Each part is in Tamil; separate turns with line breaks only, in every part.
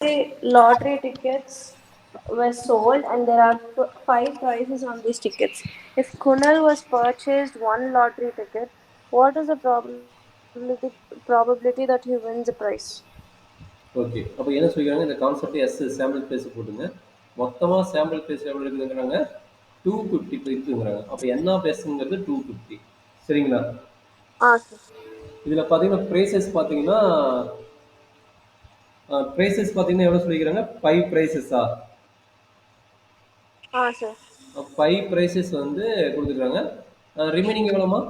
lottery tickets were sold and there are five prizes on these tickets. If Kunal was purchased one lottery ticket, what is the probability that he wins a prize?
Okay. அப்ப என்ன சொல்லிக்கிறாங்க, இந்த கான்செப்ட் எஸ் சாம்பிள் ஸ்பேஸ் போட்டுங்க. மொத்தமா சாம்பிள் ஸ்பேஸ் எவ்வளோ இருக்குதுங்கிறாங்க? 250 இருக்குங்கிறாங்க. அப்ப என் ஆஃப் எஸ்ங்கிறது 250. சரிங்களா?
Sir.
இதுல பார்த்தீங்கன்னா, பிரைசஸ் பார்த்தீங்கன்னா எவ்வளோ சொல்லிக்கிறாங்க? 5 பிரைசஸா?
Sir.
5 பிரைசஸ் வந்து குடுத்துருக்காங்க. ரிமைனிங் எவ்வளோமா?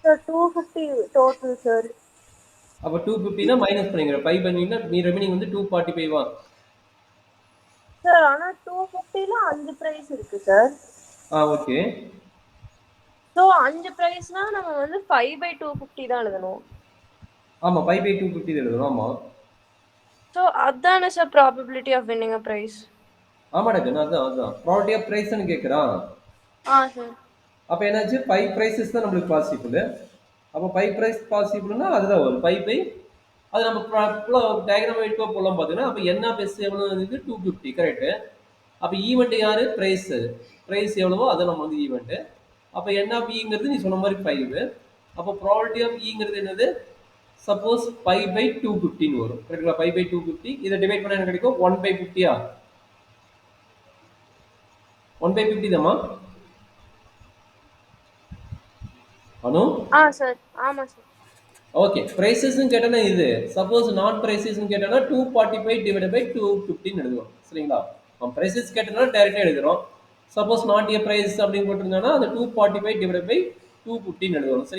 Sir, 250 total, sir.
அப்ப 250னா மைனஸ் பண்ணிக்கிறேன். 5 பண்ணீங்கன்னா ரிமைனிங் வந்து 245வா?
Sir, ஆனா 250ல 5 prize இருக்கு, sir.
ஓகே.
So, 5 prizeனா நம்ம வந்து 5/250 தான் எழுதணும்.
ஆமா. 5/250 தான் எழுதணும். ஆமா.
So, அதானே sir probability of winning a prize?
ஆமாடா கண்ணு. அதான். ப்ராபபிலிட்டி ஆஃப் பிரைஸ்ன்னு கேட்குறான்.
Sir.
அப்ப என்னாச்சு? 5 பிரைசஸ் தான் நம்மளுக்கு பாசிபிள். அப்ப 5 பிரைஸ் பாசிபிள்னா அதுதான் வரும். 5 பை அது நம்ம டயக்ராம் வைட்டோ போலாம் பார்த்தீங்கன்னா, அப்ப என்ன பெஸ் எவ்வளோ இருக்கு? 250 கரெக்ட். அப்ப ஈவெண்ட் யாரு? பிரைஸ். பிரைஸ் எவ்வளவோ அதை நம்ம வந்து ஈவெண்ட். அப்ப என்ன ஆஃப் ஈங்கிறது நீ சொன்ன மாதிரி 5. அப்போ ப்ராபபிலிட்டி ஆஃப் ஈங்கிறது என்னது? சப்போஸ் 5/250 வரும். கரெக்டுங்களா? 5/250 இதை டிவைட் பண்ண என்ன கிடைக்கும்? 1/50யா? 1/50 தாம்மா? அனு?
Sir. ஆமா sir.
ஓகே. பிரைசஸ்ன்னு கேட்டனா இது. சப்போஸ் நாட் பிரைசஸ்ன்னு கேட்டனா 245 டிவைடட் பை 250 எழுதுவோம். சரிங்களா? பிரைசஸ் கேட்டனா டைரக்டா எழுதுறோம். சப்போஸ் நாட் ஏ பிரைஸ் அப்படின்னு போட்டிருந்தானா அந்த 245 டிவைடட் பை 250 எழுதுவோம். சரியா?